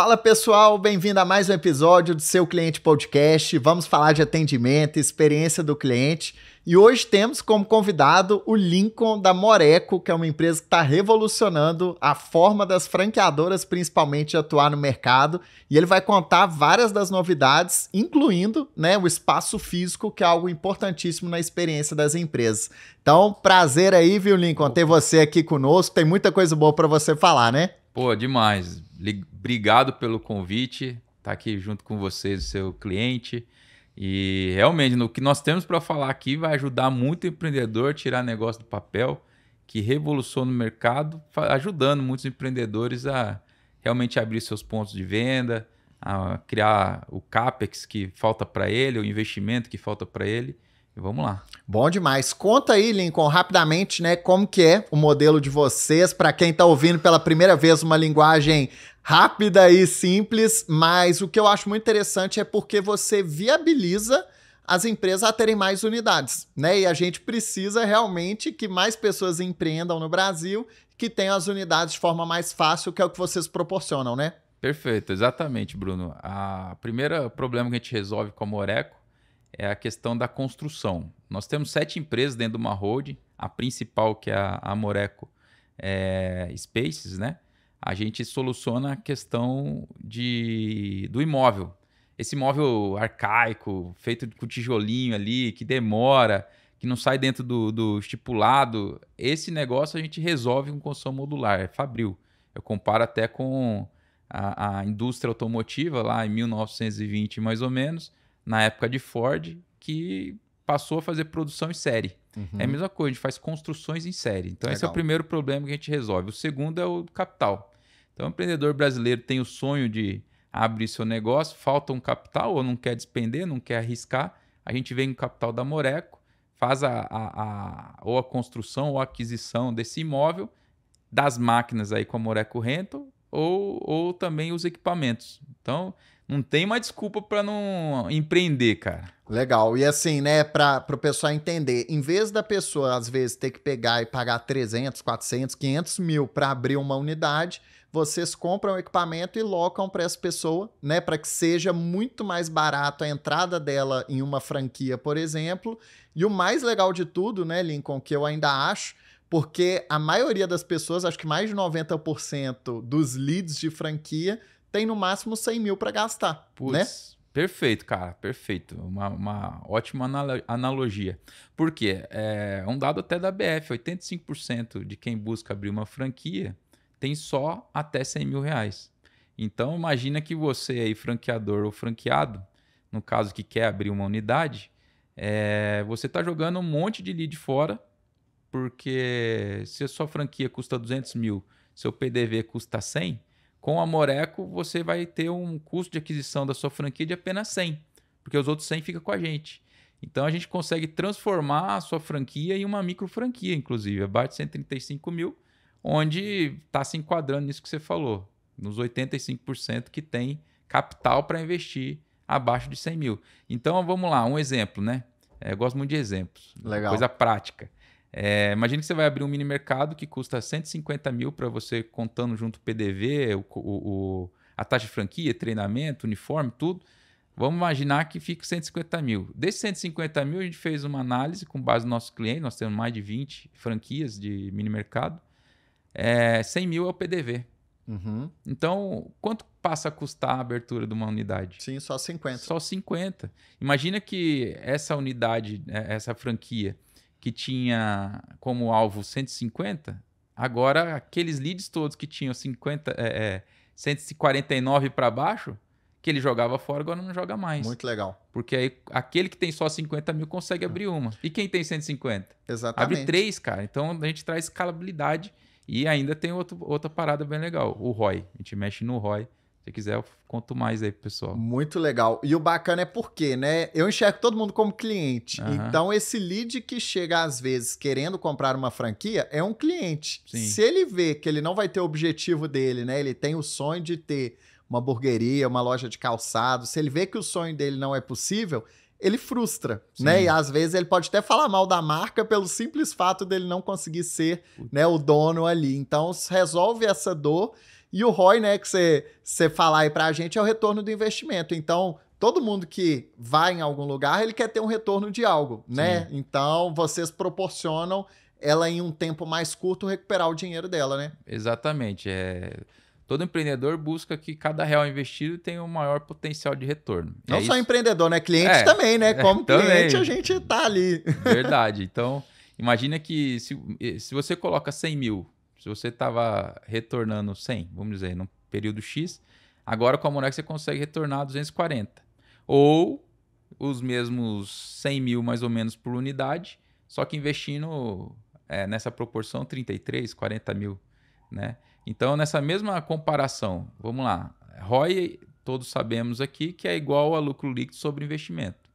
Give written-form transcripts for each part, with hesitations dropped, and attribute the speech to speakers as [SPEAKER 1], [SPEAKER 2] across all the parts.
[SPEAKER 1] Fala pessoal, bem-vindo a mais um episódio do Seu Cliente Podcast. Vamos falar de atendimento, experiência do cliente. E hoje temos como convidado o Lincoln da Moreco, que é uma empresa que está revolucionando a forma das franqueadoras, principalmente, de atuar no mercado. E ele vai contar várias das novidades, incluindo, o espaço físico, que é algo importantíssimo na experiência das empresas. Então, prazer aí, viu, Lincoln, ter você aqui conosco. Tem muita coisa boa para você falar, né?
[SPEAKER 2] Pô, demais. Obrigado pelo convite, estar aqui junto com vocês, o seu cliente. E realmente, no que nós temos para falar aqui vai ajudar muito o empreendedor a tirar negócio do papel, que revoluciona o mercado, ajudando muitos empreendedores a realmente abrir seus pontos de venda, a criar o CAPEX que falta para ele, o investimento que falta para ele. E vamos lá.
[SPEAKER 1] Bom demais. Conta aí, Lincoln, rapidamente, como que é o modelo de vocês, para quem está ouvindo pela primeira vez uma linguagem rápida e simples, mas o que eu acho muito interessante é porque você viabiliza as empresas a terem mais unidades, E a gente precisa realmente que mais pessoas empreendam no Brasil, que tenham as unidades de forma mais fácil, que é o que vocês proporcionam, né?
[SPEAKER 2] Perfeito, exatamente, Bruno. O primeiro problema que a gente resolve com a Moreco é a questão da construção. Nós temos 7 empresas dentro de uma holding, a principal, que é a Moreco Spaces, A gente soluciona a questão do imóvel. Esse imóvel arcaico, feito com tijolinho ali, que demora, que não sai dentro do estipulado, esse negócio a gente resolve com construção modular, é Fabril. Eu comparo até com a indústria automotiva, lá em 1920 mais ou menos, na época de Ford, que passou a fazer produção em série. É a mesma coisa, a gente faz construções em série. Então, esse é o primeiro problema que a gente resolve. O segundo é o capital. Então, o empreendedor brasileiro tem o sonho de abrir seu negócio, falta um capital, ou não quer despender, não quer arriscar. A gente vem com o capital da Moreco, faz ou a construção ou a aquisição desse imóvel, das máquinas aí com a Moreco Rental, ou também os equipamentos. Então, não tem mais desculpa para não empreender, cara.
[SPEAKER 1] Legal. E assim, para o pessoal entender, em vez da pessoa, às vezes, ter que pegar e pagar 300, 400, 500 mil para abrir uma unidade, vocês compram o equipamento e locam para essa pessoa, para que seja muito mais barato a entrada dela em uma franquia, por exemplo. E o mais legal de tudo, Lincoln, que eu ainda acho, porque a maioria das pessoas, acho que mais de 90% dos leads de franquia, tem no máximo 100 mil para gastar,
[SPEAKER 2] Perfeito, cara, perfeito. Uma ótima analogia. Por quê? É um dado até da BF, 85% de quem busca abrir uma franquia tem só até 100 mil reais. Então, imagina que você aí, franqueador ou franqueado, no caso que quer abrir uma unidade, você está jogando um monte de lead fora, porque se a sua franquia custa 200 mil, seu PDV custa 100, com a Moreco, você vai ter um custo de aquisição da sua franquia de apenas 100, porque os outros 100 ficam com a gente. Então, a gente consegue transformar a sua franquia em uma micro franquia, inclusive, abaixo de 135 mil, onde está se enquadrando nisso que você falou, nos 85% que tem capital para investir abaixo de 100 mil. Então, vamos lá, um exemplo, Eu gosto muito de exemplos.
[SPEAKER 1] Legal.
[SPEAKER 2] Coisa prática. Imagina que você vai abrir um mini mercado que custa 150 mil para você, contando junto o PDV, a taxa de franquia, treinamento, uniforme, tudo. Vamos imaginar que fica 150 mil. Desses 150 mil, a gente fez uma análise com base no nosso cliente. Nós temos mais de 20 franquias de mini mercado. 100 mil é o PDV. Então, quanto passa a custar a abertura de uma unidade?
[SPEAKER 1] Sim, só 50.
[SPEAKER 2] Só 50. Imagina que essa unidade, essa franquia, que tinha como alvo 150, agora aqueles leads todos que tinham 149 para baixo, que ele jogava fora, agora não joga mais.
[SPEAKER 1] Muito legal.
[SPEAKER 2] Porque aí aquele que tem só 50 mil consegue abrir uma. E quem tem 150?
[SPEAKER 1] Exatamente.
[SPEAKER 2] Abre 3, cara. Então a gente traz escalabilidade e ainda tem outra parada bem legal, o ROI. A gente mexe no ROI. Se quiser, eu conto mais aí pro pessoal.
[SPEAKER 1] Muito legal. E o bacana é porque, eu enxergo todo mundo como cliente. Então, esse lead que chega, às vezes, querendo comprar uma franquia, é um cliente.
[SPEAKER 2] Sim.
[SPEAKER 1] Se ele vê que ele não vai ter o objetivo dele, ele tem o sonho de ter uma hamburgueria, uma loja de calçado, se ele vê que o sonho dele não é possível, ele frustra, E às vezes ele pode até falar mal da marca pelo simples fato dele não conseguir ser, o dono ali. Então, resolve essa dor. E o ROI, né, que você falar aí pra gente, é o retorno do investimento. Então, todo mundo que vai em algum lugar, ele quer ter um retorno de algo, né?
[SPEAKER 2] Sim.
[SPEAKER 1] Então, vocês proporcionam ela em um tempo mais curto recuperar o dinheiro dela, né?
[SPEAKER 2] Exatamente. Todo empreendedor busca que cada real investido tenha o maior potencial de retorno.
[SPEAKER 1] Não só
[SPEAKER 2] isso.
[SPEAKER 1] empreendedor, né? Cliente também, né? Como cliente,
[SPEAKER 2] Também.
[SPEAKER 1] a gente tá ali.
[SPEAKER 2] Verdade. Então, imagina que se você coloca 100 mil, se você estava retornando 100, vamos dizer, num período X, agora com a Moreco você consegue retornar 240. Ou os mesmos 100 mil mais ou menos por unidade, só que investindo nessa proporção 33, 40 mil, né? Então, nessa mesma comparação, vamos lá, ROI, todos sabemos aqui que é igual a lucro líquido sobre investimento.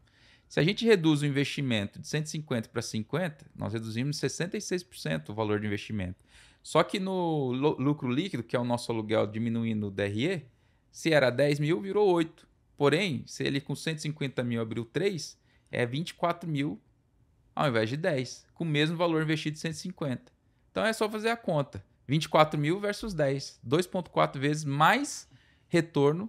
[SPEAKER 2] Se a gente reduz o investimento de 150 para 50, nós reduzimos 66% o valor de investimento. Só que no lucro líquido, que é o nosso aluguel diminuindo o DRE, se era 10 mil, virou 8. Porém, se ele com 150 mil abriu 3, é 24 mil ao invés de 10, com o mesmo valor investido de 150. Então é só fazer a conta. 24 mil versus 10. 2,4 vezes mais retorno,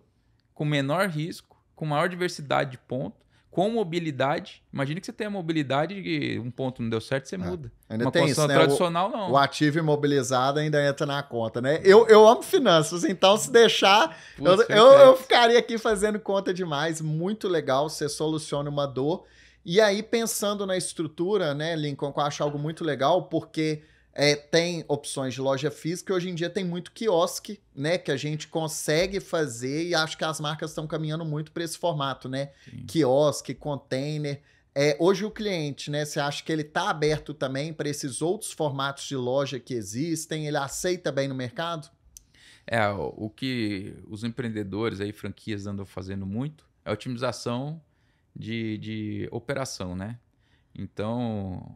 [SPEAKER 2] com menor risco, com maior diversidade de ponto, com mobilidade. Imagina que você tem a mobilidade e um ponto não deu certo, você muda.
[SPEAKER 1] Ainda
[SPEAKER 2] Uma
[SPEAKER 1] tem
[SPEAKER 2] construção
[SPEAKER 1] isso, né?
[SPEAKER 2] tradicional, não.
[SPEAKER 1] O ativo imobilizado ainda entra na conta, né? Eu amo finanças, então se deixar, eu ficaria aqui fazendo conta demais. Muito legal, você soluciona uma dor. E aí, pensando na estrutura, né, Lincoln, eu acho algo muito legal, porque tem opções de loja física e hoje em dia tem muito quiosque, né, que a gente consegue fazer, e acho que as marcas estão caminhando muito para esse formato, né? Sim. Quiosque, container. Hoje o cliente, né, você acha que ele está aberto também para esses outros formatos de loja que existem? Ele aceita bem no mercado?
[SPEAKER 2] O que os empreendedores aí, franquias andam fazendo muito é a otimização de operação, né? Então,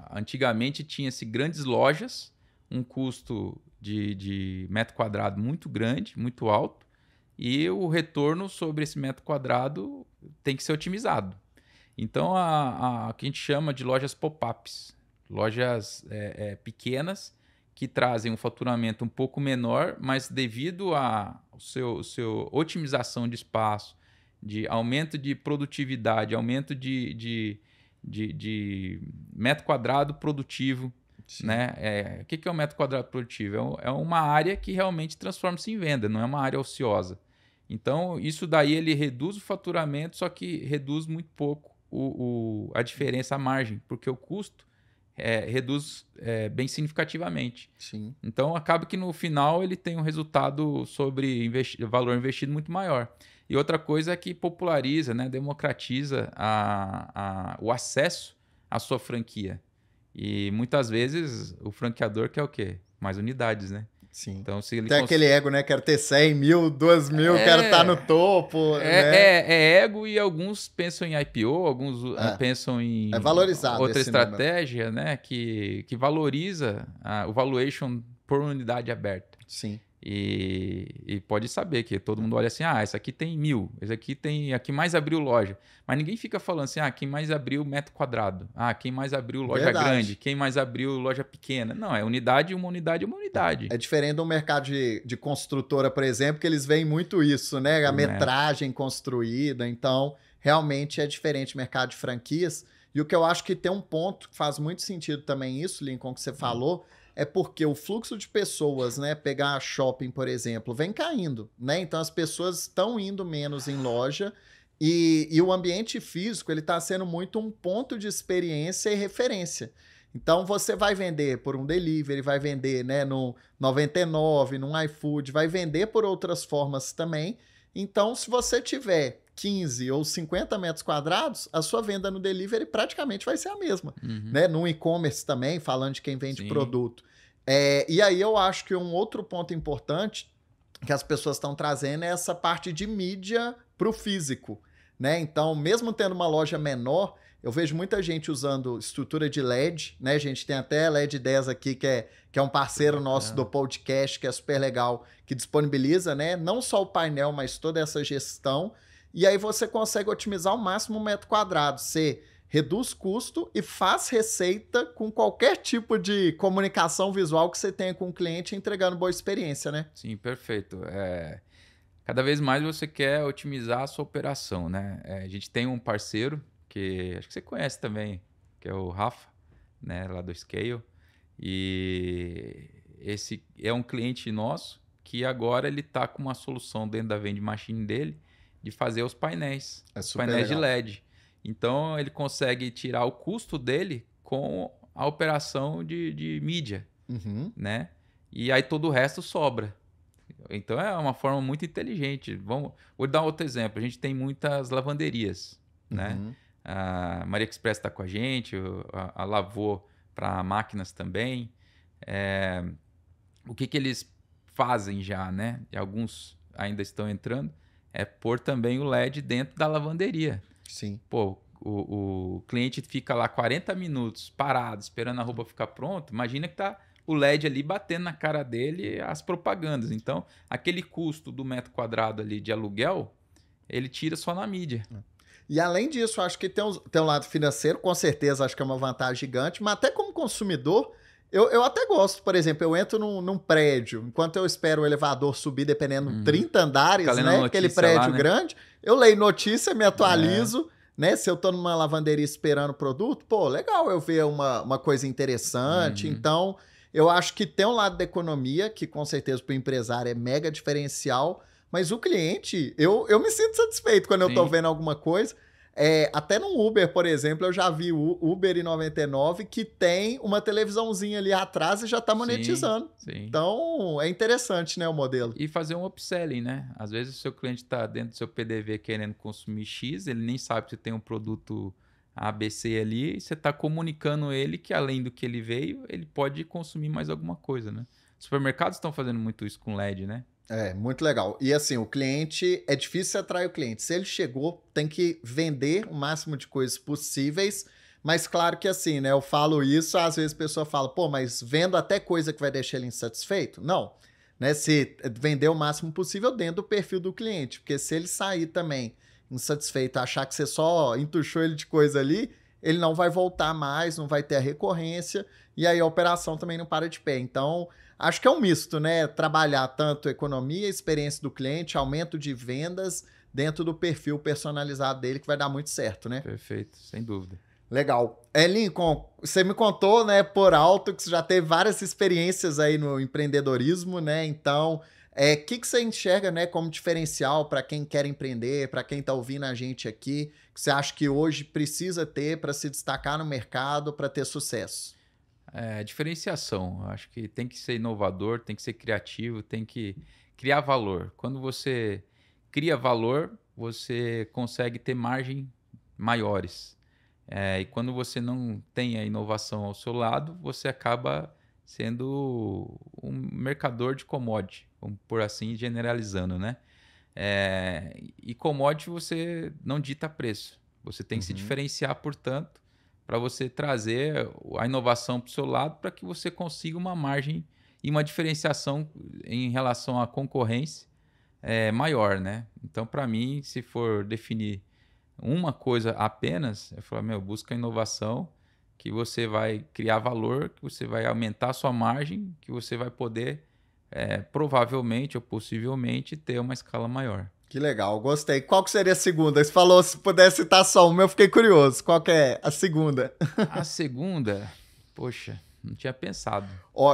[SPEAKER 2] antigamente tinha-se grandes lojas, um custo de metro quadrado muito grande, muito alto, e o retorno sobre esse metro quadrado tem que ser otimizado. Então, a que a gente chama de lojas pop-ups, lojas pequenas que trazem um faturamento um pouco menor, mas devido à seu otimização de espaço, de aumento de produtividade, aumento de metro quadrado produtivo. Né? O que é um metro quadrado produtivo? É uma área que realmente transforma-se em venda, não é uma área ociosa. Então, isso daí ele reduz o faturamento, só que reduz muito pouco a diferença, a margem, porque o custo reduz bem significativamente.
[SPEAKER 1] Sim.
[SPEAKER 2] Então, acaba que no final ele tem um resultado sobre valor investido muito maior. E outra coisa é que populariza, né, democratiza o acesso à sua franquia. E muitas vezes o franqueador quer o quê? Mais unidades, né?
[SPEAKER 1] Sim.
[SPEAKER 2] Então, se ele
[SPEAKER 1] tem aquele ego, né? Quero ter 100 mil, 2 mil, quero estar no topo.
[SPEAKER 2] É ego, e alguns pensam em IPO, alguns pensam em
[SPEAKER 1] valorizado
[SPEAKER 2] outra
[SPEAKER 1] esse
[SPEAKER 2] estratégia, né? Que valoriza o valuation por unidade aberta.
[SPEAKER 1] Sim.
[SPEAKER 2] E pode saber que todo mundo olha assim, esse aqui tem 1.000, esse aqui tem a que mais abriu loja. Mas ninguém fica falando assim, quem mais abriu metro quadrado, quem mais abriu loja grande, quem mais abriu loja pequena. Não, é unidade, uma unidade, uma unidade.
[SPEAKER 1] É diferente do mercado de construtora, por exemplo, que eles veem muito isso, né? A metragem construída. Então, realmente é diferente o mercado de franquias. E o que eu acho que tem um ponto que faz muito sentido também isso, Lincoln, que você falou, é porque o fluxo de pessoas, né, pegar shopping, por exemplo, vem caindo, né? Então as pessoas estão indo menos em loja e o ambiente físico ele está sendo muito um ponto de experiência e referência. Então você vai vender por um delivery, vai vender, né, no 99, num iFood, vai vender por outras formas também. Então se você tiver 15 ou 50 metros quadrados, a sua venda no delivery praticamente vai ser a mesma. Né? No e-commerce também, falando de quem vende produto. E aí eu acho que um outro ponto importante que as pessoas estão trazendo é essa parte de mídia para o físico. Né? Então, mesmo tendo uma loja menor, eu vejo muita gente usando estrutura de LED. Né? A gente tem até LED 10 aqui, que é um parceiro nosso do podcast, que é super legal, que disponibiliza, né, não só o painel, mas toda essa gestão. E aí você consegue otimizar ao máximo um metro quadrado. Você reduz custo e faz receita com qualquer tipo de comunicação visual que você tenha com o cliente, entregando boa experiência, né?
[SPEAKER 2] Sim, perfeito. Cada vez mais você quer otimizar a sua operação, né? A gente tem um parceiro que acho que você conhece também, que é o Rafa, né, lá do Scale. E esse é um cliente nosso que agora ele está com uma solução dentro da vending machine dele de fazer os painéis, os painéis de LED. Então ele consegue tirar o custo dele com a operação de mídia, né? E aí todo o resto sobra. Então é uma forma muito inteligente. Vou dar outro exemplo. A gente tem muitas lavanderias, né? A Maria Express está com a gente, a Lavô para máquinas também. O que eles fazem já, né? E alguns ainda estão entrando, é pôr também o LED dentro da lavanderia.
[SPEAKER 1] Sim.
[SPEAKER 2] Pô, o cliente fica lá 40 minutos parado, esperando a roupa ficar pronta. Imagina que tá o LED ali batendo na cara dele as propagandas. Então, aquele custo do metro quadrado ali de aluguel, ele tira só na mídia.
[SPEAKER 1] E além disso, acho que tem um lado financeiro, com certeza acho que é uma vantagem gigante, mas até como consumidor, eu até gosto. Por exemplo, eu entro num prédio, enquanto eu espero o elevador subir, dependendo, 30 andares, né? Aquele prédio lá, né? Grande, eu leio notícia, me atualizo, né? Se eu tô numa lavanderia esperando o produto, pô, legal eu ver uma coisa interessante. Então, eu acho que tem um lado da economia, que com certeza para o empresário é mega diferencial, mas o cliente, eu me sinto satisfeito quando eu tô vendo alguma coisa. Até no Uber, por exemplo, eu já vi o Uber i99 que tem uma televisãozinha ali atrás e já tá monetizando. Sim. Então, é interessante, né, o modelo.
[SPEAKER 2] E fazer um upselling, né? Às vezes o seu cliente tá dentro do seu PDV querendo consumir X, ele nem sabe se tem um produto ABC ali, e você tá comunicando ele que além do que ele veio, ele pode consumir mais alguma coisa, né? Os supermercados estão fazendo muito isso com LED, né?
[SPEAKER 1] Muito legal. E assim, o cliente, é difícil atrair o cliente. Se ele chegou, tem que vender o máximo de coisas possíveis, mas claro que assim, né, eu falo isso, às vezes a pessoa fala, pô, mas vendo até coisa que vai deixar ele insatisfeito? Não, né, se vender o máximo possível dentro do perfil do cliente, porque se ele sair também insatisfeito, achar que você só entuchou ele de coisa ali, ele não vai voltar mais, não vai ter a recorrência, e aí a operação também não para de pé. Então, acho que é um misto, né? Trabalhar tanto economia, experiência do cliente, aumento de vendas dentro do perfil personalizado dele, que vai dar muito certo, né?
[SPEAKER 2] Perfeito, sem dúvida.
[SPEAKER 1] Legal. Lincoln, você me contou, né, por alto, que você já teve várias experiências aí no empreendedorismo, né? Então, que você enxerga, né, como diferencial para quem quer empreender, para quem está ouvindo a gente aqui, que você acha que hoje precisa ter para se destacar no mercado, para ter sucesso?
[SPEAKER 2] Diferenciação. Eu acho que tem que ser inovador, tem que ser criativo, tem que criar valor. Quando você cria valor, você consegue ter margem maiores. E quando você não tem a inovação ao seu lado, você acaba sendo um mercador de commodity, vamos por assim, generalizando, né? E commodity você não dita preço. Você tem que se diferenciar, portanto, para você trazer a inovação para o seu lado, para que você consiga uma margem e uma diferenciação em relação à concorrência maior, né? Então, para mim, se for definir uma coisa apenas, eu falo, busca inovação, que você vai criar valor, que você vai aumentar a sua margem, que você vai poder, provavelmente ou possivelmente, ter uma escala maior.
[SPEAKER 1] Que legal, gostei. Qual que seria a segunda? Você falou se pudesse citar só uma, eu fiquei curioso. Qual que é a segunda?
[SPEAKER 2] A segunda, poxa, não tinha pensado.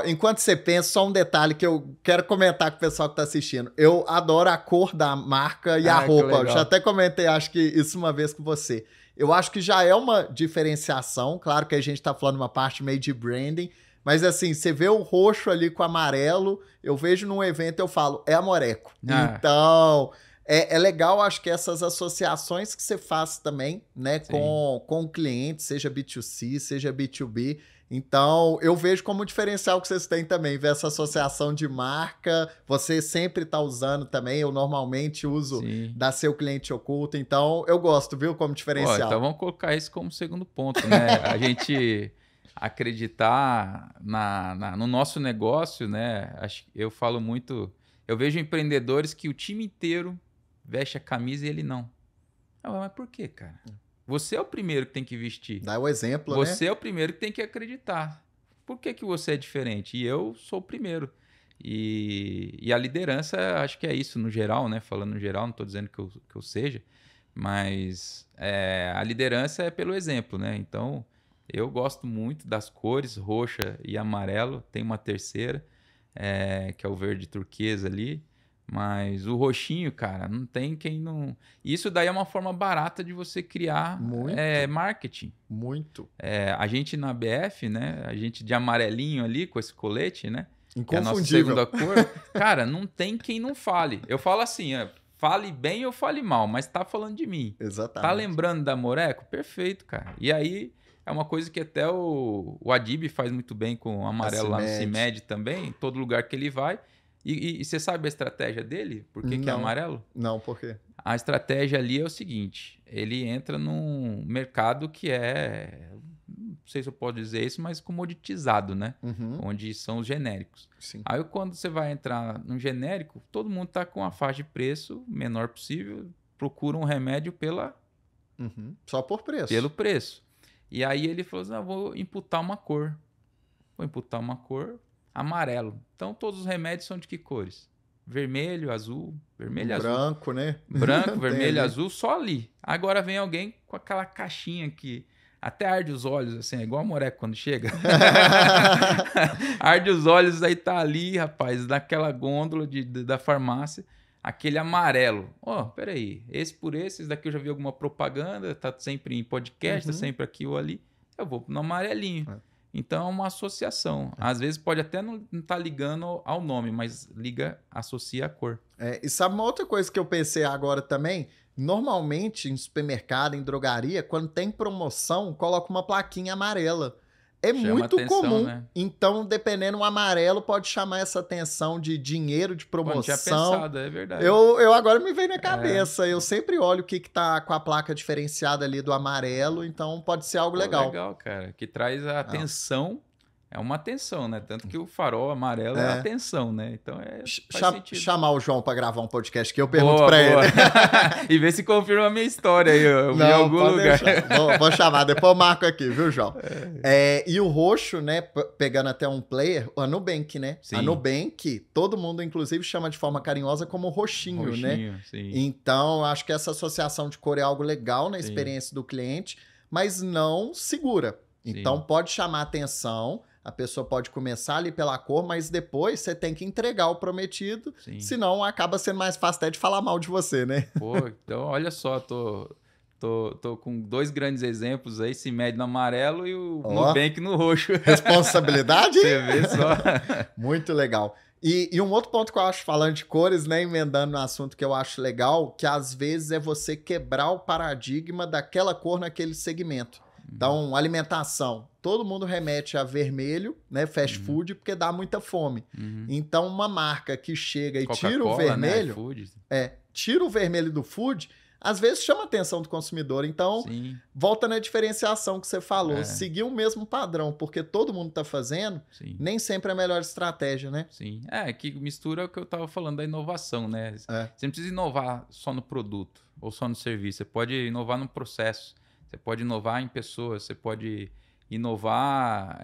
[SPEAKER 1] Enquanto você pensa, só um detalhe que eu quero comentar com o pessoal que está assistindo. Eu adoro a cor da marca e a roupa. Eu já até comentei, acho que isso uma vez com você. Eu acho que já é uma diferenciação. Claro que a gente está falando uma parte meio de branding, mas assim, você vê o roxo ali com o amarelo, eu vejo num evento e eu falo, é Amoreco. Então... É legal, acho que essas associações que você faz também, né, com o cliente, seja B2C, seja B2B. Então, eu vejo como um diferencial que vocês têm também, ver essa associação de marca, você sempre está usando também, eu normalmente uso da Seu Cliente Oculto, então eu gosto, viu, como diferencial.
[SPEAKER 2] Então vamos colocar isso como segundo ponto, né? A gente acreditar no nosso negócio, né? Eu falo muito, eu vejo empreendedores que o time inteiro veste a camisa e ele não. Mas por quê, cara? Você é o primeiro que tem que vestir.
[SPEAKER 1] Dá o exemplo,
[SPEAKER 2] Você
[SPEAKER 1] né?
[SPEAKER 2] é o primeiro que tem que acreditar. Por que que você é diferente? E eu sou o primeiro. E a liderança, acho que é isso no geral, né? Falando no geral, não estou dizendo que eu seja, mas a liderança é pelo exemplo, né? Então, eu gosto muito das cores, roxa e amarelo. Tem uma terceira, que é o verde turquesa ali. Mas o roxinho, cara, não tem quem não... Isso daí é uma forma barata de você criar
[SPEAKER 1] Muito,
[SPEAKER 2] marketing.
[SPEAKER 1] muito.
[SPEAKER 2] A gente na BF, né? A gente de amarelinho ali, com esse colete, né? Que é a nossa
[SPEAKER 1] Inconfundível.
[SPEAKER 2] segunda cor. Cara, não tem quem não fale. Eu falo assim, fale bem ou fale mal, mas tá falando de mim.
[SPEAKER 1] Exatamente.
[SPEAKER 2] Tá lembrando da Moreco? Perfeito, cara. E aí, é uma coisa que até o Adib faz muito bem com o amarelo lá no CIMED também, em todo lugar que ele vai. E você sabe a estratégia dele? Por que é amarelo?
[SPEAKER 1] Não, por quê?
[SPEAKER 2] A estratégia ali é o seguinte, ele entra num mercado que não sei se eu posso dizer isso, mas comoditizado, né?
[SPEAKER 1] Uhum.
[SPEAKER 2] Onde são os genéricos.
[SPEAKER 1] Sim.
[SPEAKER 2] Aí quando você vai entrar num genérico, todo mundo está com a faixa de preço menor possível, procura um remédio
[SPEAKER 1] Só por preço.
[SPEAKER 2] pelo preço. E aí ele falou assim, vou imputar uma cor. Vou imputar uma cor amarelo. Então todos os remédios são de que cores? Vermelho, azul, vermelho, azul.
[SPEAKER 1] Branco, né?
[SPEAKER 2] Branco, vermelho,
[SPEAKER 1] ali.
[SPEAKER 2] azul, só ali. Agora vem alguém com aquela caixinha que até arde os olhos, assim, é igual a Moreco quando chega. Arde os olhos, aí tá ali, rapaz, naquela gôndola da farmácia, aquele amarelo. Peraí, esse por esse daqui eu já vi alguma propaganda, tá sempre em podcast, tá sempre aqui ou ali. Eu vou no amarelinho. Então é uma associação. Às vezes pode até não estar ligando ao nome, mas associa a cor.
[SPEAKER 1] E sabe uma outra coisa que eu pensei agora também? Normalmente em supermercado, em drogaria, quando tem promoção, coloca uma plaquinha amarela. É
[SPEAKER 2] Chama
[SPEAKER 1] muito
[SPEAKER 2] atenção,
[SPEAKER 1] comum.
[SPEAKER 2] né?
[SPEAKER 1] Então, dependendo, o amarelo pode chamar essa atenção de dinheiro, de promoção.
[SPEAKER 2] Não tinha pensado, é verdade.
[SPEAKER 1] Eu agora me veio na cabeça. Eu sempre olho o que tá com a placa diferenciada ali do amarelo, então pode ser algo legal.
[SPEAKER 2] Legal, cara. Que traz a atenção. É uma atenção, né? Tanto que o farol amarelo é atenção, né? Então faz sentido.
[SPEAKER 1] Chamar o João para gravar um podcast que eu pergunto para ele.
[SPEAKER 2] E ver se confirma a minha história aí. Eu vi em algum lugar.
[SPEAKER 1] Vou chamar, depois eu marco aqui, viu, João? E o roxo, né? Pegando até um player, o Nubank, né?
[SPEAKER 2] Sim.
[SPEAKER 1] A Nubank, todo mundo, inclusive, chama de forma carinhosa como roxinho, né?
[SPEAKER 2] Sim.
[SPEAKER 1] Então, acho que essa associação de cor é algo legal na experiência do cliente, mas não segura. Então, pode chamar atenção. A pessoa pode começar ali pela cor, mas depois você tem que entregar o prometido, senão acaba sendo mais fácil até de falar mal de você, né?
[SPEAKER 2] Então olha só, tô com dois grandes exemplos aí, CIMED no amarelo e o Nubank no roxo.
[SPEAKER 1] Responsabilidade?
[SPEAKER 2] Você vê só.
[SPEAKER 1] Muito legal. E um outro ponto que eu acho, falando de cores, né, emendando no assunto que eu acho legal, que às vezes é você quebrar o paradigma daquela cor naquele segmento. Então, alimentação. Todo mundo remete a vermelho, né? Fast food, porque dá muita fome. Então, uma marca que chega e tira o vermelho...
[SPEAKER 2] Né?
[SPEAKER 1] Tira o vermelho do food, às vezes chama a atenção do consumidor. Então, volta na diferenciação que você falou. Seguir o mesmo padrão, porque todo mundo está fazendo, nem sempre é a melhor estratégia, né?
[SPEAKER 2] Sim. Que mistura o que eu estava falando da inovação, né? Você não precisa inovar só no produto ou só no serviço. Você pode inovar no processo. Você pode inovar em pessoas, você pode inovar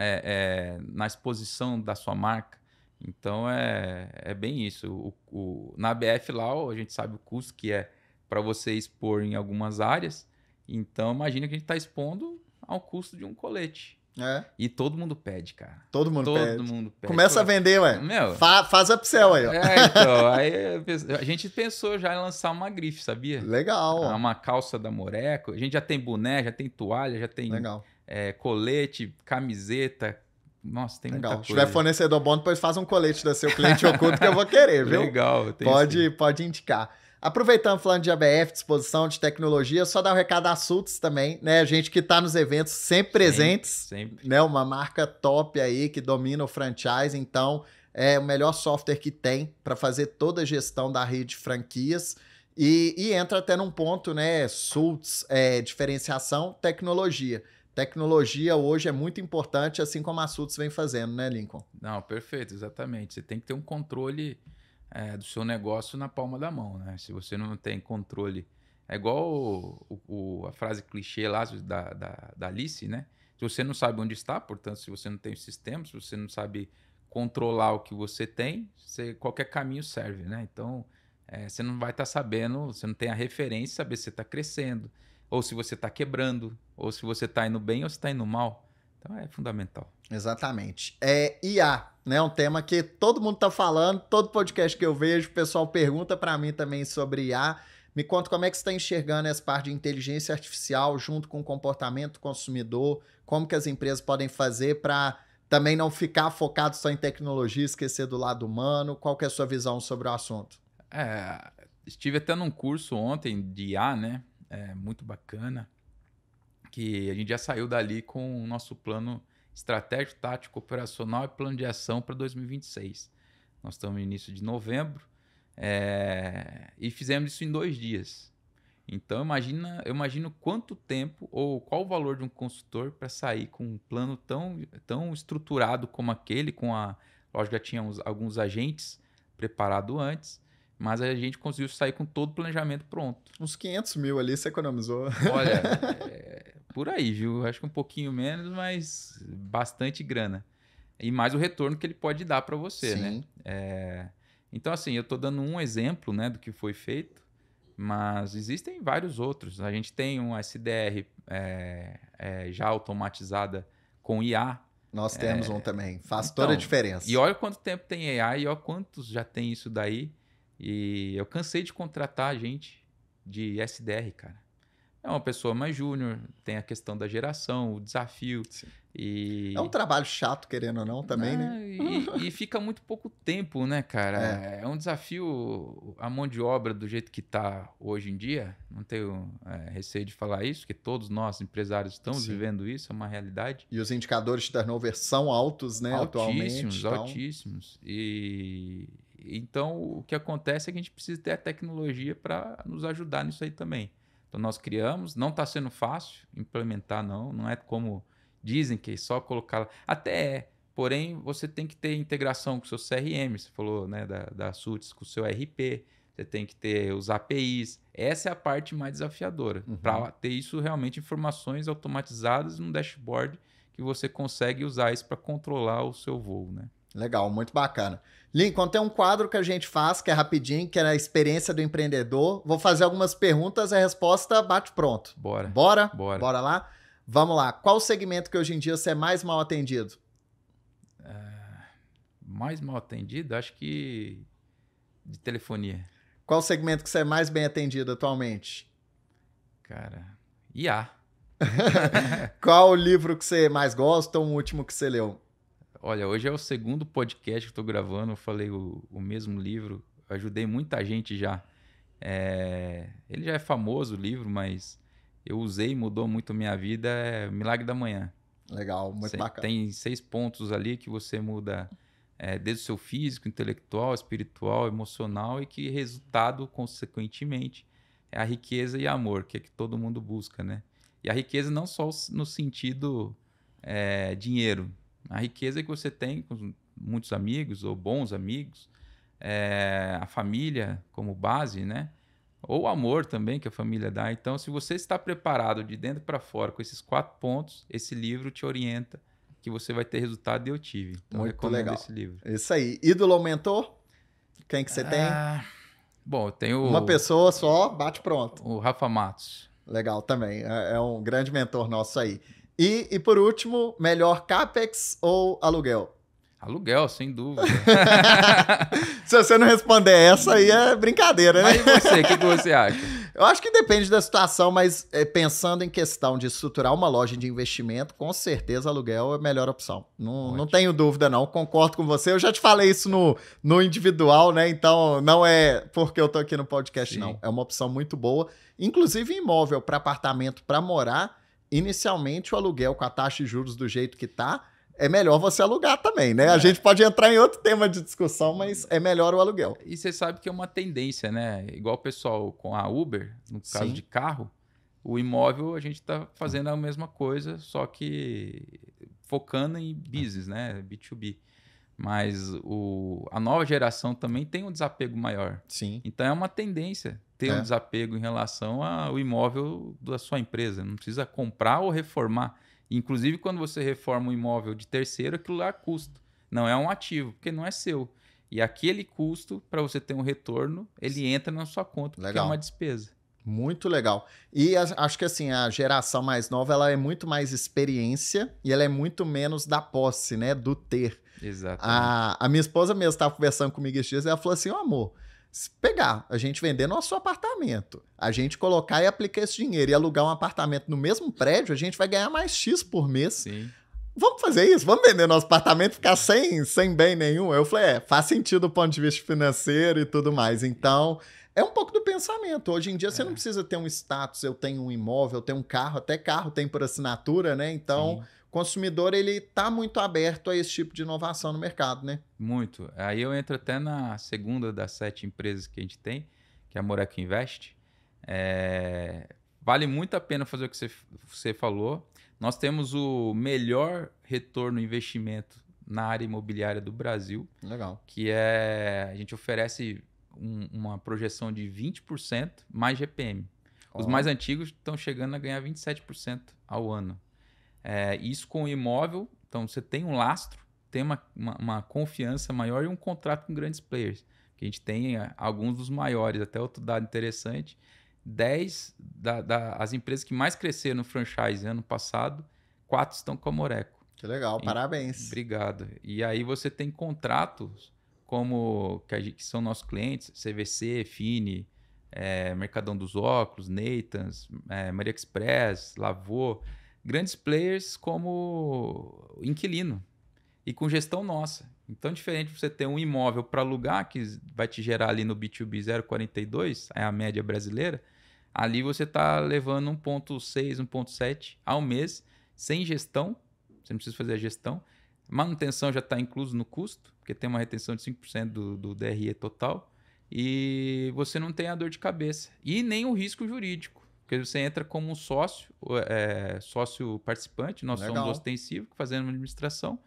[SPEAKER 2] na exposição da sua marca. Então, é bem isso. Na ABF lá, a gente sabe o custo que é para você expor em algumas áreas. Então, imagina que a gente está expondo ao custo de um colete. E todo mundo pede, cara.
[SPEAKER 1] Todo mundo pede.
[SPEAKER 2] Pede.
[SPEAKER 1] Começa a vender, ué.
[SPEAKER 2] Meu,
[SPEAKER 1] faz upsell aí, ó.
[SPEAKER 2] Então, aí a gente pensou já em lançar uma grife, sabia?
[SPEAKER 1] Legal.
[SPEAKER 2] Uma calça da Moreco. A gente já tem boné, já tem toalha, já tem colete, camiseta. Nossa, tem muita coisa.
[SPEAKER 1] Se tiver fornecedor bom, depois faz um colete da seu cliente oculto que eu vou querer, viu?
[SPEAKER 2] Legal.
[SPEAKER 1] Pode indicar. Aproveitando, falando de ABF, disposição de tecnologia, só dar um recado a Sultz também, né? A gente que está nos eventos sempre presentes.
[SPEAKER 2] Sempre.
[SPEAKER 1] Né? Uma marca top aí que domina o franchise, então é o melhor software que tem para fazer toda a gestão da rede de franquias. E entra até num ponto, né? Sultz, diferenciação, tecnologia. Tecnologia hoje é muito importante, assim como a Sultz vem fazendo, né, Lincoln?
[SPEAKER 2] Não, perfeito, exatamente. Você tem que ter um controle do seu negócio na palma da mão, né? Se você não tem controle É igual a frase clichê lá da Alice, né? Se você não sabe onde está, portanto, se você não tem o sistema, se você não sabe controlar o que você tem, qualquer caminho serve, né? Então, você não vai estar sabendo, você não tem a referência, saber se você está crescendo, ou se você está quebrando, ou se você está indo bem ou se está indo mal. Então, é fundamental.
[SPEAKER 1] Exatamente. IA, né? Um tema que todo mundo tá falando, todo podcast que eu vejo, o pessoal pergunta para mim também sobre IA. Me conta como é que você está enxergando essa parte de inteligência artificial junto com o comportamento do consumidor, como que as empresas podem fazer para também não ficar focado só em tecnologia, esquecer do lado humano. Qual que é a sua visão sobre o assunto?
[SPEAKER 2] Estive até num curso ontem de IA, né? Muito bacana, que a gente já saiu dali com o nosso plano estratégico, tático, operacional e plano de ação para 2026. Nós estamos no início de novembro e fizemos isso em 2 dias. Então, eu imagino quanto tempo ou qual o valor de um consultor para sair com um plano tão estruturado como aquele, lógico, já tinha alguns agentes preparados antes, mas a gente conseguiu sair com todo o planejamento pronto.
[SPEAKER 1] Uns 500 mil ali você economizou.
[SPEAKER 2] Olha, por aí, viu? Acho que um pouquinho menos, mas bastante grana. E mais o retorno que ele pode dar para você,
[SPEAKER 1] Sim.
[SPEAKER 2] né? Então, assim, eu estou dando um exemplo, né, do que foi feito, mas existem vários outros. A gente tem um SDR já automatizada com IA.
[SPEAKER 1] Nós temos um também. Faz toda a diferença.
[SPEAKER 2] E olha quanto tempo tem AI e olha quantos já tem isso daí. E eu cansei de contratar gente de SDR, cara. É uma pessoa mais júnior, tem a questão da geração, o desafio.
[SPEAKER 1] É um trabalho chato, querendo ou não, também, né?
[SPEAKER 2] E fica muito pouco tempo, né, cara? É um desafio, a mão de obra do jeito que está hoje em dia. Não tenho receio de falar isso, porque todos nós, empresários, estamos vivendo isso, é uma realidade.
[SPEAKER 1] E os indicadores de turnover são altos, né, atualmente.
[SPEAKER 2] Altíssimos. E então, o que acontece é que a gente precisa ter a tecnologia para nos ajudar nisso aí também. Então, nós criamos, não está sendo fácil implementar, não é como dizem que é só colocar... Até porém, você tem que ter integração com o seu CRM, você falou, né, da Suits, com o seu RP, você tem que ter os APIs. Essa é a parte mais desafiadora, para ter isso realmente, informações automatizadas num dashboard que você consegue usar isso para controlar o seu voo, né?
[SPEAKER 1] Legal, muito bacana. Lincoln, tem um quadro que a gente faz, que é rapidinho, que é a experiência do empreendedor. Vou fazer algumas perguntas, a resposta bate pronto.
[SPEAKER 2] Bora.
[SPEAKER 1] Bora lá? Vamos lá. Qual o segmento que hoje em dia você é mais mal atendido?
[SPEAKER 2] Mais mal atendido? Acho que de telefonia.
[SPEAKER 1] Qual o segmento que você é mais bem atendido atualmente?
[SPEAKER 2] Cara, IA.
[SPEAKER 1] Qual o livro que você mais gosta ou o último que você leu?
[SPEAKER 2] Olha, hoje é o segundo podcast que estou gravando, eu falei o mesmo livro, ajudei muita gente já. Ele já é famoso, o livro, mas eu usei, mudou muito a minha vida, é Milagre da Manhã.
[SPEAKER 1] Legal, muito bacana.
[SPEAKER 2] Tem 6 pontos ali que você muda desde o seu físico, intelectual, espiritual, emocional, e que resultado, consequentemente, é a riqueza e amor, que é que todo mundo busca, né? E a riqueza não só no sentido dinheiro. A riqueza que você tem com muitos amigos ou bons amigos, a família como base, né? Ou o amor também que a família dá. Então, se você está preparado de dentro para fora com esses 4 pontos, esse livro te orienta que você vai ter resultado e eu tive. Então,
[SPEAKER 1] muito legal.
[SPEAKER 2] Esse livro.
[SPEAKER 1] Isso aí. Ídolo ou mentor? Quem que você tem?
[SPEAKER 2] Bom, eu tenho...
[SPEAKER 1] Uma pessoa só, bate pronto.
[SPEAKER 2] O Rafa Matos.
[SPEAKER 1] Legal também. É um grande mentor nosso aí. E por último, melhor CAPEX ou aluguel?
[SPEAKER 2] Aluguel, sem dúvida.
[SPEAKER 1] Se você não responder essa, aí é brincadeira, né?
[SPEAKER 2] Mas e você, o que você acha?
[SPEAKER 1] Eu acho que depende da situação, mas pensando em questão de estruturar uma loja de investimento, com certeza aluguel é a melhor opção. Não tenho dúvida, não. Concordo com você. Eu já te falei isso no individual, né? Então, não é porque eu tô aqui no podcast, Sim. Não. É uma opção muito boa. Inclusive, imóvel para apartamento, para morar, inicialmente o aluguel com a taxa de juros do jeito que tá, é melhor você alugar também, né? A gente pode entrar em outro tema de discussão, mas é melhor o aluguel.
[SPEAKER 2] E você sabe que é uma tendência, né? Igual o pessoal com a Uber, no caso de carro, o imóvel a gente está fazendo a mesma coisa, só que focando em business, né? B2B. mas a nova geração também tem um desapego maior.
[SPEAKER 1] Sim.
[SPEAKER 2] Então é uma tendência ter um desapego em relação ao imóvel da sua empresa. Não precisa comprar ou reformar. Inclusive, quando você reforma um imóvel de terceiro, aquilo lá é custo. Não é um ativo, porque não é seu. E aquele custo, para você ter um retorno, ele entra na sua conta, porque é uma despesa.
[SPEAKER 1] Muito legal. E acho que assim, a geração mais nova, ela é muito mais experiência e ela é muito menos da posse, né? Do ter.
[SPEAKER 2] Exatamente.
[SPEAKER 1] A minha esposa mesmo estava conversando comigo esses dias e ela falou assim, amor, se pegar, a gente vender nosso apartamento, a gente colocar e aplicar esse dinheiro e alugar um apartamento no mesmo prédio, a gente vai ganhar mais X por mês.
[SPEAKER 2] Sim.
[SPEAKER 1] Vamos fazer isso? Vamos vender nosso apartamento e ficar sem bem nenhum? Eu falei, faz sentido do ponto de vista financeiro e tudo mais. Então, é um pouco do pensamento. Hoje em dia, você não precisa ter um status, eu tenho um imóvel, eu tenho um carro, até carro tem por assinatura, né? Então, o consumidor, ele tá muito aberto a esse tipo de inovação no mercado, né?
[SPEAKER 2] Muito. Aí eu entro até na segunda das 7 empresas que a gente tem, que é a Moreco Invest. Vale muito a pena fazer o que você falou. Nós temos o melhor retorno investimento na área imobiliária do Brasil.
[SPEAKER 1] Legal.
[SPEAKER 2] Que a gente oferece uma projeção de 20% mais GPM. Os mais antigos estão chegando a ganhar 27% ao ano. Isso com o imóvel, então você tem um lastro, tem uma confiança maior e um contrato com grandes players. Que a gente tem alguns dos maiores, até outro dado interessante. 10 as empresas que mais cresceram no franchise ano passado, 4 estão com a Moreco.
[SPEAKER 1] Que legal, parabéns.
[SPEAKER 2] Obrigado. E aí você tem contratos como que são nossos clientes, CVC, Fini, Mercadão dos Óculos, Nathans, Maria Express, Lavô, grandes players como inquilino e com gestão nossa. Então, diferente de você ter um imóvel para alugar, que vai te gerar ali no B2B 0,42, é a média brasileira, ali você está levando 1,6, 1,7 ao mês, sem gestão, você não precisa fazer a gestão. Manutenção já está incluso no custo, porque tem uma retenção de 5% do DRE total, e você não tem a dor de cabeça. E nem o risco jurídico, porque você entra como um sócio participante, nós somos ostensivo, fazendo administração,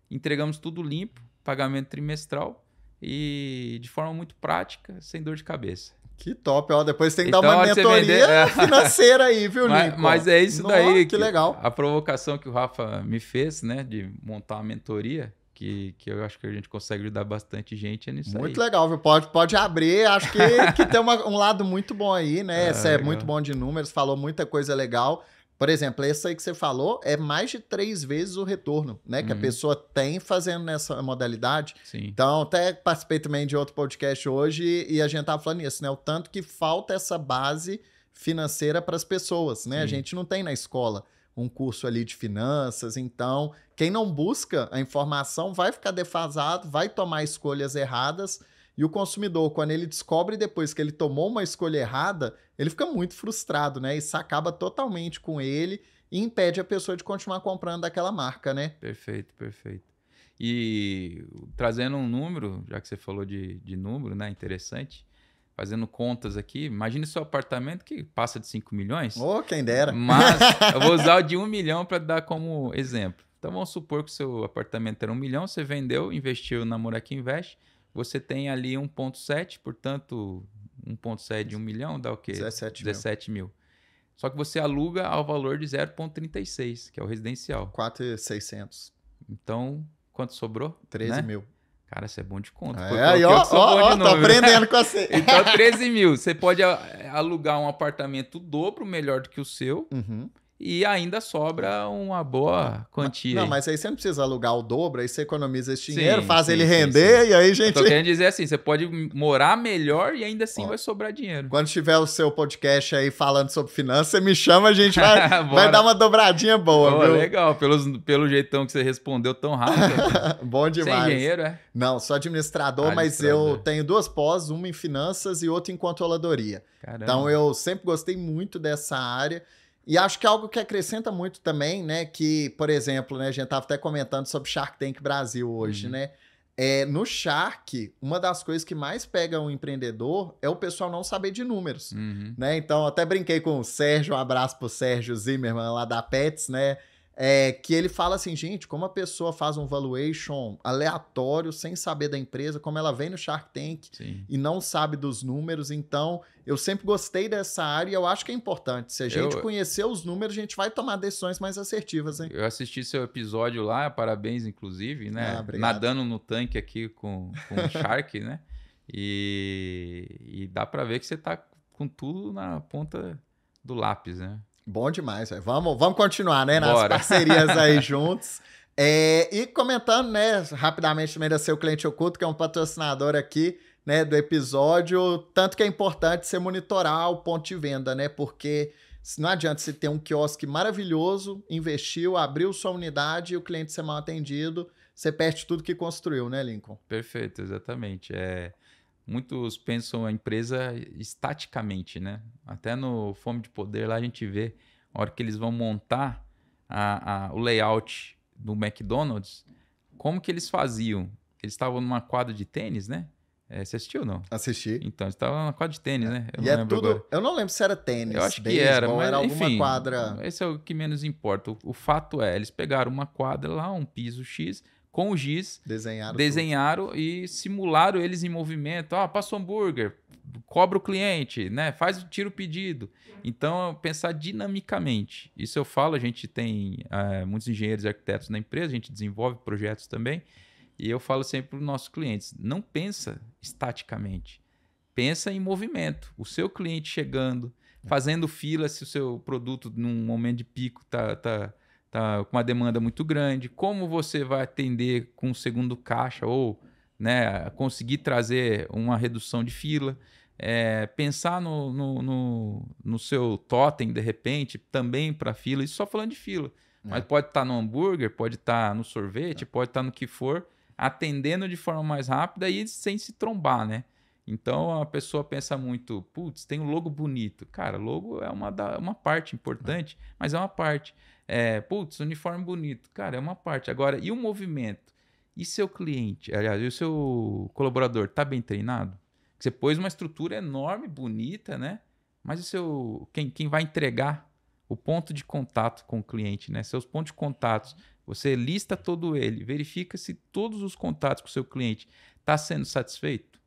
[SPEAKER 2] entregamos tudo limpo, pagamento trimestral e de forma muito prática, sem dor de cabeça.
[SPEAKER 1] Que top, ó. Depois tem que dar uma mentoria financeira aí, viu, Lincoln?
[SPEAKER 2] Mas é isso daí.
[SPEAKER 1] Que legal.
[SPEAKER 2] A provocação que o Rafa me fez, né, de montar uma mentoria, que eu acho que a gente consegue ajudar bastante gente nisso aí.
[SPEAKER 1] Muito legal, viu? Pode abrir. Acho que tem um lado muito bom aí, né? Você é muito bom de números, falou muita coisa legal. Por exemplo, esse aí que você falou é mais de 3 vezes o retorno, né? Que a pessoa tem fazendo nessa modalidade.
[SPEAKER 2] Sim.
[SPEAKER 1] Então, até participei também de outro podcast hoje e a gente tava falando isso, né? O tanto que falta essa base financeira para as pessoas, né? Sim. A gente não tem na escola um curso ali de finanças, então quem não busca a informação vai ficar defasado, vai tomar escolhas erradas. E o consumidor, quando ele descobre depois que ele tomou uma escolha errada, ele fica muito frustrado, né? Isso acaba totalmente com ele e impede a pessoa de continuar comprando daquela marca, né?
[SPEAKER 2] Perfeito, perfeito. E trazendo um número, já que você falou de número, né? Interessante. Fazendo contas aqui, imagine seu apartamento que passa de 5 milhões.
[SPEAKER 1] Oh, quem dera.
[SPEAKER 2] Mas eu vou usar o de 1 milhão para dar como exemplo. Então vamos supor que o seu apartamento era 1 milhão, você vendeu, investiu na Moreco Invest. Você tem ali 1,7, portanto, 1,7 de 1 milhão dá o quê? 17 mil. Só que você aluga ao valor de 0,36, que é o residencial.
[SPEAKER 1] 4.600.
[SPEAKER 2] Então, quanto sobrou?
[SPEAKER 1] 13 mil.
[SPEAKER 2] Cara, você é bom de conta.
[SPEAKER 1] Aí, ó, tô aprendendo com você.
[SPEAKER 2] Então, 13 mil. Você pode alugar um apartamento dobro melhor do que o seu. E ainda sobra uma boa quantia.
[SPEAKER 1] Não, mas aí você não precisa alugar o dobro, aí você economiza esse dinheiro, faz ele render e aí, gente...
[SPEAKER 2] Eu tô querendo dizer assim, você pode morar melhor e ainda assim vai sobrar dinheiro.
[SPEAKER 1] Quando tiver o seu podcast aí falando sobre finanças, você me chama, a gente vai dar uma dobradinha boa, viu?
[SPEAKER 2] Legal, pelo jeitão que você respondeu tão rápido.
[SPEAKER 1] Bom demais.
[SPEAKER 2] Você é engenheiro, é?
[SPEAKER 1] Não, sou administrador, mas eu tenho 2 pós, uma em finanças e outra em controladoria.
[SPEAKER 2] Caramba.
[SPEAKER 1] Então eu sempre gostei muito dessa área. E acho que é algo que acrescenta muito também, né? Que, por exemplo, né, a gente estava até comentando sobre Shark Tank Brasil hoje, né? No Shark, uma das coisas que mais pega um empreendedor é o pessoal não saber de números, né? Então, até brinquei com o Sérgio, um abraço pro Sérgio Zimmermann lá da Pets, né? que ele fala assim, gente, como a pessoa faz um valuation aleatório, sem saber da empresa, como ela vem no Shark Tank
[SPEAKER 2] Sim.
[SPEAKER 1] e não sabe dos números. Então, eu sempre gostei dessa área e eu acho que é importante. Se a gente conhecer os números, a gente vai tomar decisões mais assertivas, hein?
[SPEAKER 2] Eu assisti seu episódio lá, parabéns, inclusive, né? Nadando no tanque aqui com o Shark, né? E dá para ver que você tá com tudo na ponta do lápis, né?
[SPEAKER 1] Bom demais, velho. Vamos continuar, né? Nas
[SPEAKER 2] Bora.
[SPEAKER 1] parcerias aí juntos. E comentando, né, rapidamente também da Seu Cliente Oculto, que é um patrocinador aqui, né, do episódio, tanto que é importante você monitorar o ponto de venda, né? Porque não adianta você ter um quiosque maravilhoso, investiu, abriu sua unidade e o cliente ser mal atendido, você perde tudo que construiu, né, Lincoln?
[SPEAKER 2] Perfeito, exatamente. Muitos pensam a empresa estaticamente, né? Até no Fome de Poder lá a gente vê, a hora que eles vão montar o layout do McDonald's, como que eles faziam? Eles estavam numa quadra de tênis, né? Você assistiu ou não?
[SPEAKER 1] Assisti.
[SPEAKER 2] Então, eles estavam numa quadra de tênis, né?
[SPEAKER 1] Eu não lembro agora. Eu não lembro se era tênis,
[SPEAKER 2] eu acho que era, mas
[SPEAKER 1] era alguma
[SPEAKER 2] enfim,
[SPEAKER 1] quadra.
[SPEAKER 2] Esse é o que menos importa. O fato é, eles pegaram uma quadra lá, um piso X, com o giz, desenharam e simularam eles em movimento. Passa o hambúrguer, cobra o cliente, né? Tira o pedido. Então, pensar dinamicamente. Isso eu falo, a gente tem muitos engenheiros e arquitetos na empresa, a gente desenvolve projetos também. E eu falo sempre para os nossos clientes, não pensa estaticamente. Pensa em movimento. O seu cliente chegando, fazendo fila se o seu produto num momento de pico tá com uma demanda muito grande, como você vai atender com o segundo caixa ou, né, conseguir trazer uma redução de fila. Pensar no seu totem, de repente, também para fila, isso só falando de fila. Mas pode estar no hambúrguer, pode estar no sorvete, pode estar no que for, atendendo de forma mais rápida e sem se trombar, né? Então a pessoa pensa muito, putz, tem um logo bonito. Cara, logo é uma parte importante, mas é uma parte. Putz, uniforme bonito. Cara, é uma parte. Agora, e o movimento? E seu cliente, aliás, e o seu colaborador, está bem treinado? Você pôs uma estrutura enorme, bonita, né? Mas quem vai entregar o ponto de contato com o cliente, né? Seus pontos de contatos, você lista todo ele, verifica se todos os contatos com o seu cliente está sendo satisfeito,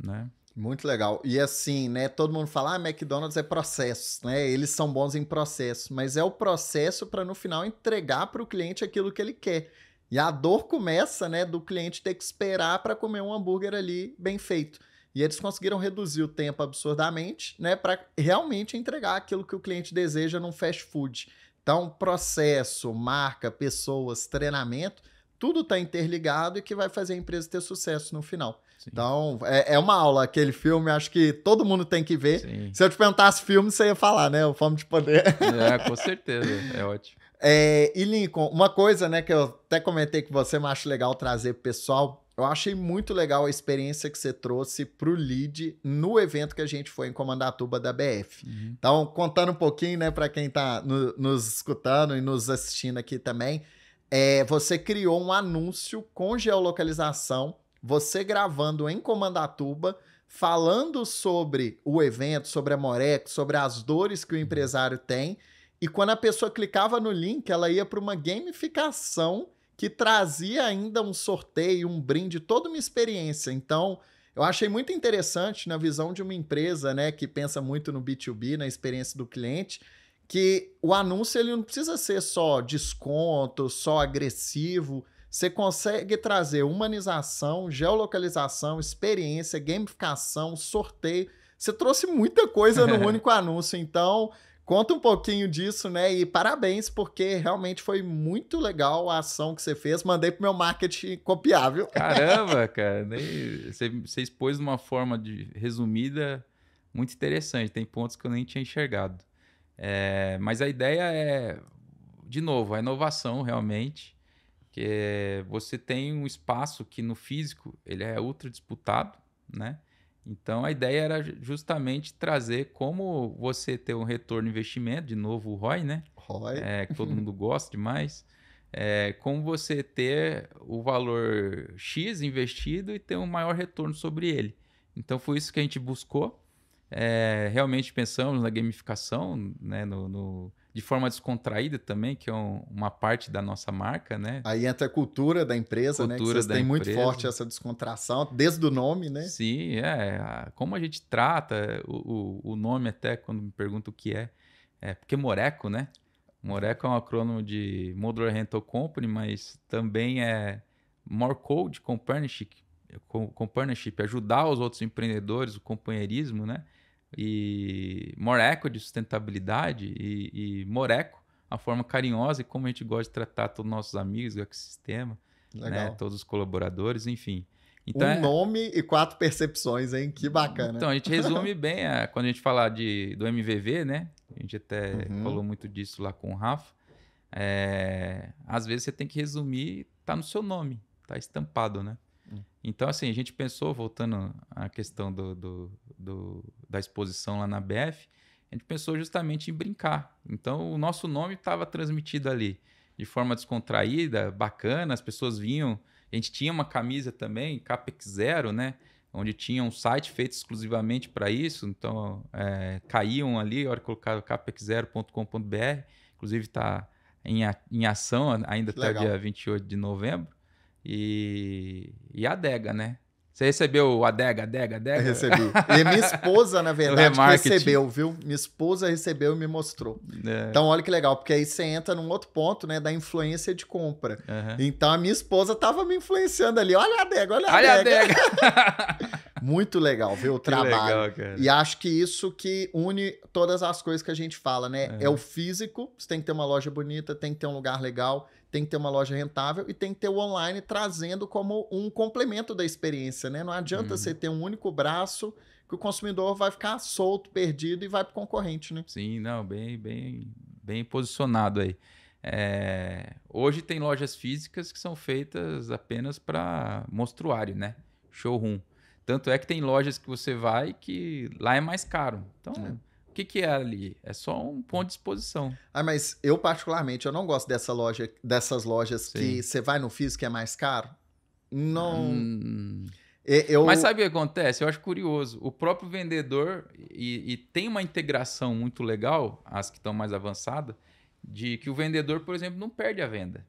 [SPEAKER 2] né?
[SPEAKER 1] Muito legal. E assim, né, todo mundo fala, McDonald's é processo, né? Eles são bons em processo, mas é o processo para no final entregar para o cliente aquilo que ele quer. E a dor começa, né, do cliente ter que esperar para comer um hambúrguer ali bem feito. E eles conseguiram reduzir o tempo absurdamente, né, para realmente entregar aquilo que o cliente deseja num fast food. Então, processo, marca, pessoas, treinamento, tudo está interligado e que vai fazer a empresa ter sucesso no final. Sim. Então, é uma aula, aquele filme, acho que todo mundo tem que ver. Sim. Se eu te perguntasse filme, você ia falar, né? O Fome de Poder.
[SPEAKER 2] Com certeza, é ótimo.
[SPEAKER 1] E Lincoln, uma coisa, né, que eu até comentei com você, mas acho legal trazer pro pessoal, eu achei muito legal a experiência que você trouxe pro lead no evento que a gente foi em Comandatuba da BF. Uhum. Então, contando um pouquinho, né, para quem tá nos escutando e nos assistindo aqui também, você criou um anúncio com geolocalização, você gravando em Comandatuba, falando sobre o evento, sobre a Moreco, sobre as dores que o empresário tem, e quando a pessoa clicava no link, ela ia para uma gamificação que trazia ainda um sorteio, um brinde, toda uma experiência. Então, eu achei muito interessante na visão de uma empresa, né, que pensa muito no B2B, na experiência do cliente, que o anúncio ele não precisa ser só desconto, só agressivo. Você consegue trazer humanização, geolocalização, experiência, gamificação, sorteio. Você trouxe muita coisa no único anúncio. Então, conta um pouquinho disso, né? E parabéns, porque realmente foi muito legal a ação que você fez. Mandei pro meu marketing copiar, viu?
[SPEAKER 2] Caramba, cara. Você expôs de uma forma resumida muito interessante. Tem pontos que eu nem tinha enxergado. Mas a ideia é, de novo, a inovação realmente. Que você tem um espaço que no físico ele é ultra disputado, né? Então a ideia era justamente trazer como você ter um retorno de investimento, de novo o ROI, né?
[SPEAKER 1] ROI.
[SPEAKER 2] Que todo mundo gosta demais. Como você ter o valor X investido e ter um maior retorno sobre ele. Então foi isso que a gente buscou. Realmente pensamos na gamificação, né? de forma descontraída também, que é uma parte da nossa marca, né?
[SPEAKER 1] Aí entra a cultura da empresa, né? Que vocês têm muito forte essa descontração, desde o nome, né?
[SPEAKER 2] Sim, como a gente trata o nome até, quando me perguntam o que porque Moreco, né? Moreco é um acrônimo de Modular Rental Company, mas também é More Code Companionship, ajudar os outros empreendedores, o companheirismo, né? E Moreco de sustentabilidade e Moreco, a forma carinhosa e como a gente gosta de tratar todos os nossos amigos, o ecossistema, né? Todos os colaboradores, enfim.
[SPEAKER 1] Então, nome e 4 percepções, hein? Que bacana.
[SPEAKER 2] Então, a gente resume bem quando a gente fala do MVV, né? A gente até falou muito disso lá com o Rafa. Às vezes você tem que resumir, tá no seu nome, tá estampado, né? Então, assim, a gente pensou, voltando à questão da exposição lá na BF, a gente pensou justamente em brincar. Então, o nosso nome estava transmitido ali de forma descontraída, bacana, as pessoas vinham. A gente tinha uma camisa também, Capex Zero, né? Onde tinha um site feito exclusivamente para isso. Então, caíam ali, a hora que colocaram capexzero.com.br. Inclusive, está em ação ainda até o dia 28 de novembro. E a adega, né? Você recebeu o adega?
[SPEAKER 1] Eu recebi. E minha esposa, na verdade, que recebeu, viu? Minha esposa recebeu e me mostrou. Então, olha que legal, porque aí você entra num outro ponto, né? Da influência de compra. Então, a minha esposa tava me influenciando ali. Olha a adega, olha a adega. Muito legal, ver o trabalho.
[SPEAKER 2] Legal, cara.
[SPEAKER 1] E acho que isso que une todas as coisas que a gente fala, né? É o físico, você tem que ter uma loja bonita, tem que ter um lugar legal, tem que ter uma loja rentável e tem que ter o online trazendo como um complemento da experiência, né? Não adianta você ter um único braço que o consumidor vai ficar solto, perdido e vai para o concorrente, né?
[SPEAKER 2] Sim, não, bem posicionado aí. Hoje tem lojas físicas que são feitas apenas para mostruário, né? Showroom. Tanto é que tem lojas que você vai que lá é mais caro. Então, o que é ali? É só um ponto de exposição.
[SPEAKER 1] Mas eu particularmente, eu não gosto dessas lojas que você vai no físico que é mais caro. Não...
[SPEAKER 2] Mas sabe o que acontece? Eu acho curioso. O próprio vendedor, e tem uma integração muito legal, as que estão mais avançadas, de que o vendedor, por exemplo, não perde a venda.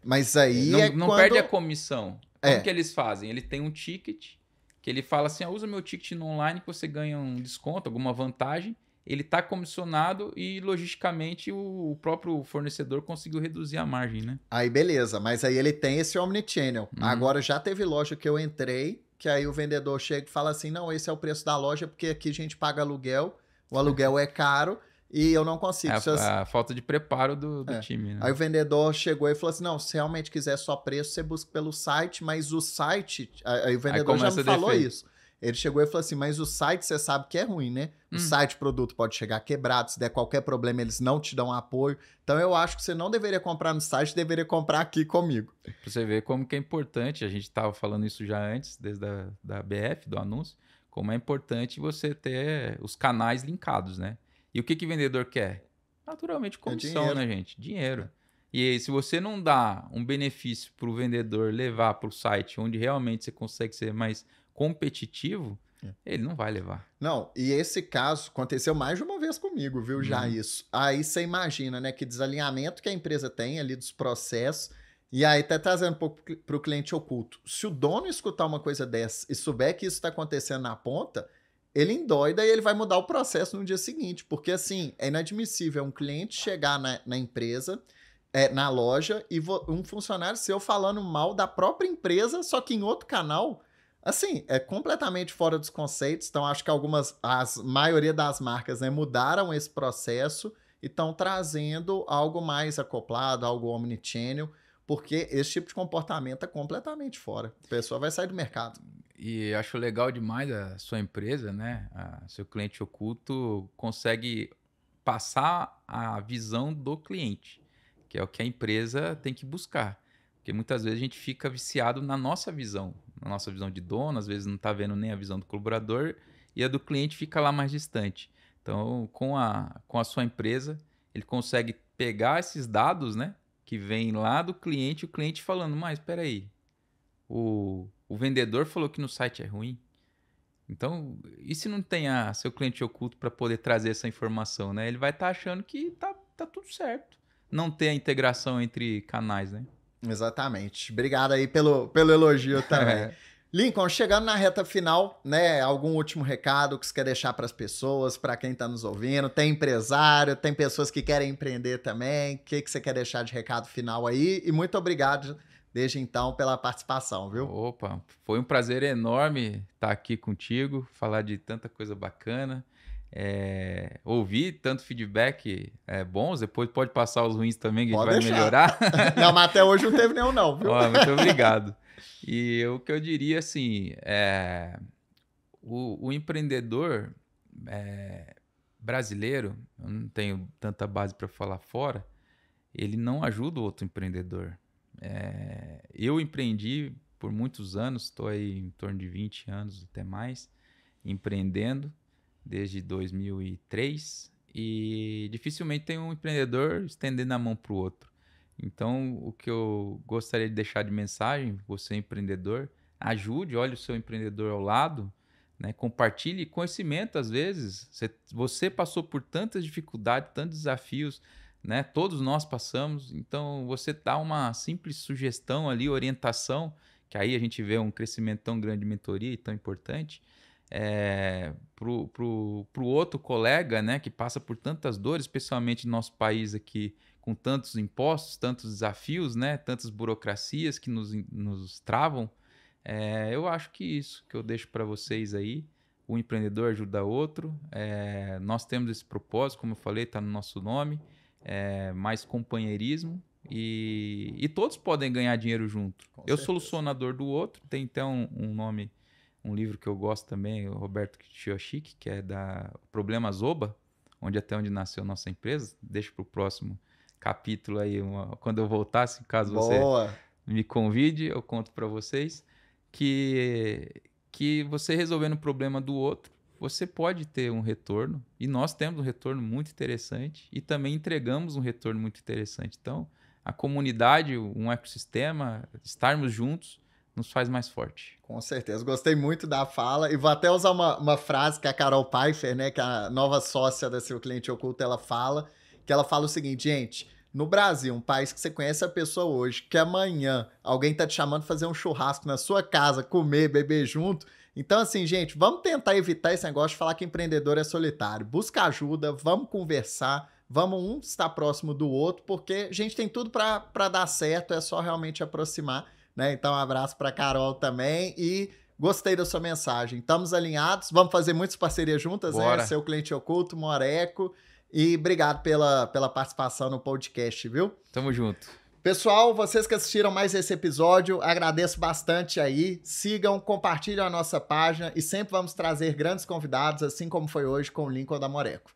[SPEAKER 1] Mas aí
[SPEAKER 2] não perde a comissão. Como que eles fazem? Ele tem um ticket que ele fala assim, usa meu ticket no online que você ganha um desconto, alguma vantagem. Ele está comissionado e, logisticamente, o próprio fornecedor conseguiu reduzir a margem, né?
[SPEAKER 1] Aí, beleza. Mas aí ele tem esse omnichannel. Agora, já teve loja que eu entrei, que aí o vendedor chega e fala assim, não, esse é o preço da loja, porque aqui a gente paga aluguel, o aluguel é caro e eu não consigo.
[SPEAKER 2] A falta de preparo do time, né?
[SPEAKER 1] Aí o vendedor chegou e falou assim, não, se realmente quiser só preço, você busca pelo site, mas o site... Aí o vendedor já me falou isso. Ele chegou e falou assim, mas o site você sabe que é ruim, né? O site produto pode chegar quebrado, se der qualquer problema eles não te dão apoio. Então eu acho que você não deveria comprar no site, deveria comprar aqui comigo.
[SPEAKER 2] Pra você ver como que é importante, a gente estava falando isso já antes, desde da BF, do anúncio, como é importante você ter os canais linkados, né? E o que o vendedor quer? Naturalmente comissão, né, gente? Dinheiro. E aí, se você não dá um benefício para o vendedor levar para o site onde realmente você consegue ser mais competitivo, ele não vai levar.
[SPEAKER 1] Não, e esse caso aconteceu mais de uma vez comigo, viu, já isso. Aí você imagina, né, que desalinhamento que a empresa tem ali dos processos, e aí tá trazendo um pouco para o cliente oculto. Se o dono escutar uma coisa dessa e souber que isso está acontecendo na ponta, ele endoida e ele vai mudar o processo no dia seguinte, porque assim, é inadmissível um cliente chegar na empresa, na loja, e um funcionário seu falando mal da própria empresa, só que em outro canal. Assim, é completamente fora dos conceitos, então acho que a maioria das marcas, né, mudaram esse processo e estão trazendo algo mais acoplado, algo omnichannel, porque esse tipo de comportamento é completamente fora. A pessoa vai sair do mercado.
[SPEAKER 2] E acho legal demais a sua empresa, né? Seu cliente oculto consegue passar a visão do cliente, que é o que a empresa tem que buscar. Porque muitas vezes a gente fica viciado na nossa visão de dono, às vezes não está vendo nem a visão do colaborador e a do cliente fica lá mais distante. Então, com a sua empresa, ele consegue pegar esses dados, né, que vêm lá do cliente, o cliente falando, mas espera aí, o vendedor falou que no site é ruim. Então, e se não tem seu cliente oculto para poder trazer essa informação, né? Ele vai estar achando que tá tudo certo. Não ter a integração entre canais, né?
[SPEAKER 1] Exatamente. Obrigado aí pelo elogio também. Lincoln, chegando na reta final, né? Algum último recado que você quer deixar para as pessoas, para quem está nos ouvindo? Tem empresário, tem pessoas que querem empreender também. O que você quer deixar de recado final aí? E muito obrigado desde então pela participação, viu?
[SPEAKER 2] Opa, foi um prazer enorme estar aqui contigo, falar de tanta coisa bacana. Ouvir tanto feedback bons, depois pode passar os ruins também, que
[SPEAKER 1] pode
[SPEAKER 2] a gente vai melhorar.
[SPEAKER 1] Não, mas até hoje não teve nenhum não, viu?
[SPEAKER 2] Muito obrigado. E o que eu diria, assim, o empreendedor brasileiro, eu não tenho tanta base para falar fora, ele não ajuda o outro empreendedor. Eu empreendi por muitos anos, estou aí em torno de 20 anos, até mais, empreendendo desde 2003 e dificilmente tem um empreendedor estendendo a mão para o outro. Então, o que eu gostaria de deixar de mensagem, você empreendedor, ajude, olhe o seu empreendedor ao lado, né? Compartilhe conhecimento às vezes. Você passou por tantas dificuldades, tantos desafios, né? Todos nós passamos. Então, você dá uma simples sugestão ali, orientação, que aí a gente vê um crescimento tão grande de mentoria e tão importante, pro outro colega, né? Que passa por tantas dores, especialmente no nosso país aqui, com tantos impostos, tantos desafios, né? Tantas burocracias que nos travam. Eu acho que isso que eu deixo para vocês aí. O empreendedor ajuda outro. Nós temos esse propósito, como eu falei, está no nosso nome. Mais companheirismo. E todos podem ganhar dinheiro junto. Eu sou solucionador do outro. Tem até um nome, um livro que eu gosto também, o Roberto Kiyosaki, que é da Problema Zoba, onde nasceu a nossa empresa. Deixo para o próximo capítulo aí, quando eu voltar, se caso você me convide, eu conto para vocês que você resolvendo o problema do outro, você pode ter um retorno, e nós temos um retorno muito interessante e também entregamos um retorno muito interessante. Então, a comunidade, um ecossistema, estarmos juntos, nos faz mais forte.
[SPEAKER 1] Com certeza, gostei muito da fala e vou até usar uma frase que a Carol Pfeiffer, né, que é a nova sócia da Seu Cliente Oculto, ela fala o seguinte: gente, no Brasil, um país que você conhece a pessoa hoje, que amanhã alguém tá te chamando pra fazer um churrasco na sua casa, comer, beber junto. Então, assim, gente, vamos tentar evitar esse negócio de falar que empreendedor é solitário. Busca ajuda, vamos conversar, vamos um estar próximo do outro, porque a gente tem tudo para dar certo, é só realmente aproximar, né? Então, um abraço para Carol também e gostei da sua mensagem. Estamos alinhados, vamos fazer muitas parcerias juntas,
[SPEAKER 2] Bora.
[SPEAKER 1] né? Seu Cliente Oculto, Moreco. E obrigado pela participação no podcast, viu?
[SPEAKER 2] Tamo junto.
[SPEAKER 1] Pessoal, vocês que assistiram mais esse episódio, agradeço bastante aí. Sigam, compartilhem a nossa página e sempre vamos trazer grandes convidados, assim como foi hoje com o Lincoln da Moreco.